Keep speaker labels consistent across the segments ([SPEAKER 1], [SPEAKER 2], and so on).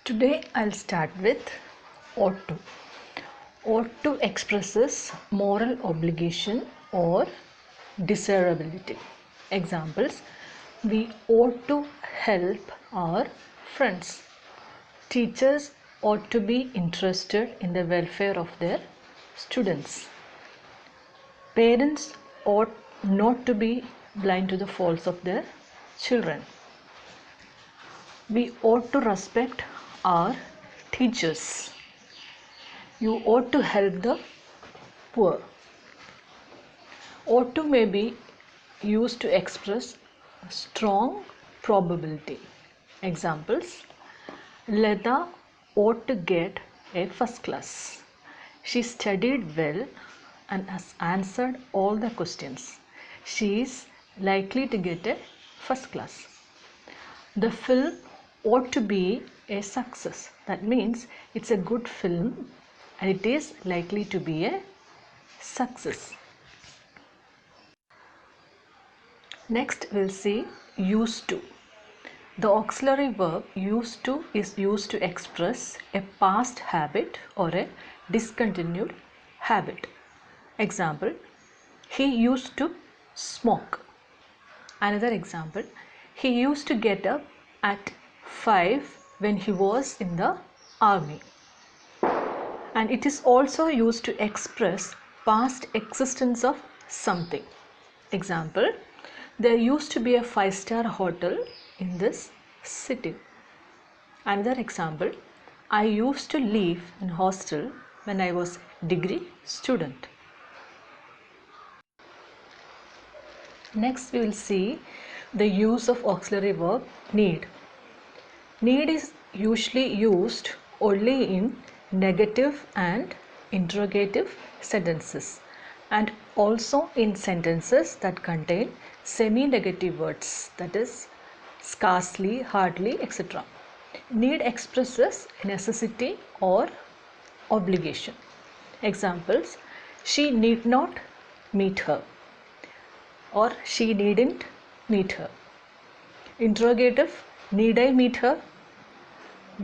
[SPEAKER 1] Today I'll start with ought to. Ought to expresses moral obligation or desirability. Examples: we ought to help our friends. Teachers ought to be interested in the welfare of their students. Parents ought not to be blind to the faults of their children. We ought to respect our teachers. You ought to help the poor. Ought to may be used to express strong probability. Examples: Leda ought to get a first class. She studied well and has answered all the questions. She is likely to get a first class. The film ought to be a success. That means it's a good film and it is likely to be a success. Next we'll see used to. The auxiliary verb used to is used to express a past habit or a discontinued habit. Example: he used to smoke. Another example: he used to get up at 5 when he was in the army. And it is also used to express past existence of something. Example: there used to be a 5-star hotel in this city. Another example: I used to live in hostel when I was degree student. Next we will see the use of auxiliary verb need. Need is usually used only in negative and interrogative sentences and also in sentences that contain semi-negative words, that is scarcely, hardly, etc. Need expresses necessity or obligation. Examples: she need not meet her or she needn't meet her. Interrogative: need I meet her?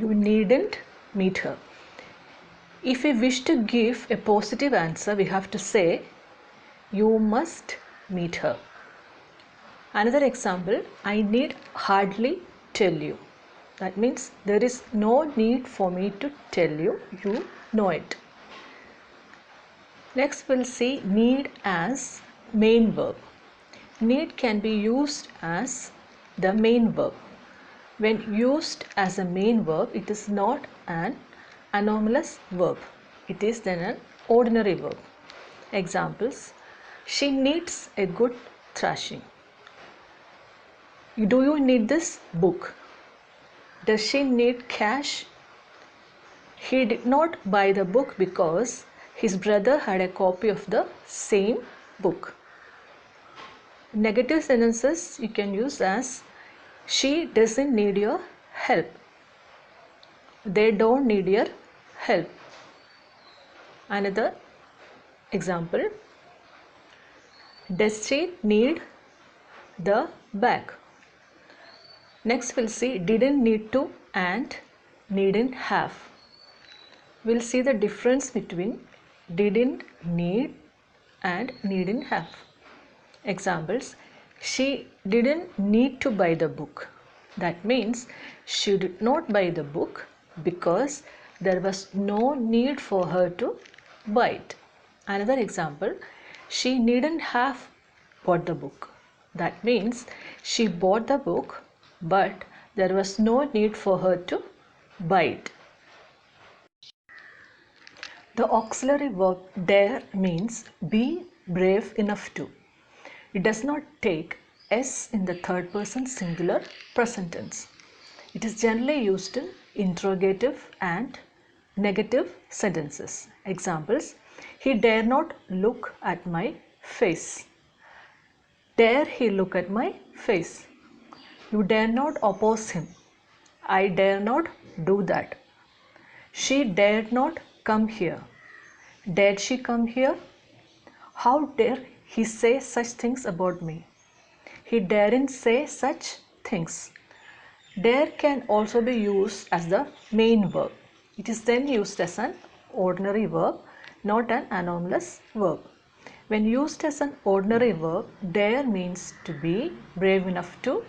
[SPEAKER 1] You needn't meet her. If we wish to give a positive answer, we have to say you must meet her. Another example: I need hardly tell you. That means there is no need for me to tell you, you know it. Next we'll see need as main verb. Need can be used as the main verb. When used as a main verb, it is not an anomalous verb. It is then an ordinary verb. Examples: she needs a good thrashing. Do you need this book? Does she need cash? He did not buy the book because his brother had a copy of the same book. Negative sentences you can use as she doesn't need your help. They don't need your help. Another example: does she need the bag? Next we'll see didn't need to and needn't have. We'll see the difference between didn't need and needn't have. Examples: she didn't need to buy the book. That means she did not buy the book because there was no need for her to buy it. Another example: she needn't have bought the book. That means she bought the book but there was no need for her to buy it. The auxiliary verb dare means be brave enough to. It does not take s in the third person singular present tense. It is generally used in interrogative and negative sentences. Examples: he dare not look at my face. Dare he look at my face? You dare not oppose him. I dare not do that. She dared not come here. Dared she come here? How dare he say such things about me? He daren't say such things. Dare can also be used as the main verb. It is then used as an ordinary verb, not an anomalous verb. When used as an ordinary verb, dare means to be brave enough to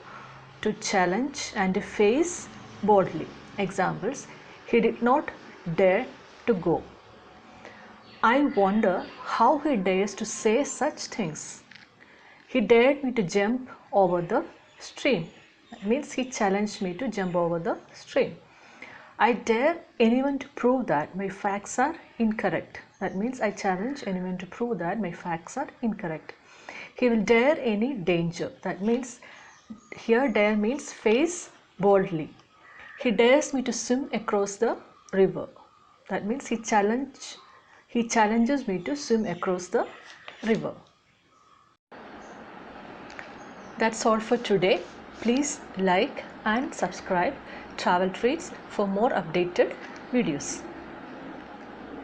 [SPEAKER 1] challenge and to face boldly. Examples: he did not dare to go. I wonder how he dares to say such things. He dared me to jump over the stream. That means he challenged me to jump over the stream. I dare anyone to prove that my facts are incorrect. That means I challenge anyone to prove that my facts are incorrect. He will dare any danger. That means here dare means face boldly. He dares me to swim across the river. That means he challenges me to swim across the river. That's all for today. Please like and subscribe Travel Treats for more updated videos.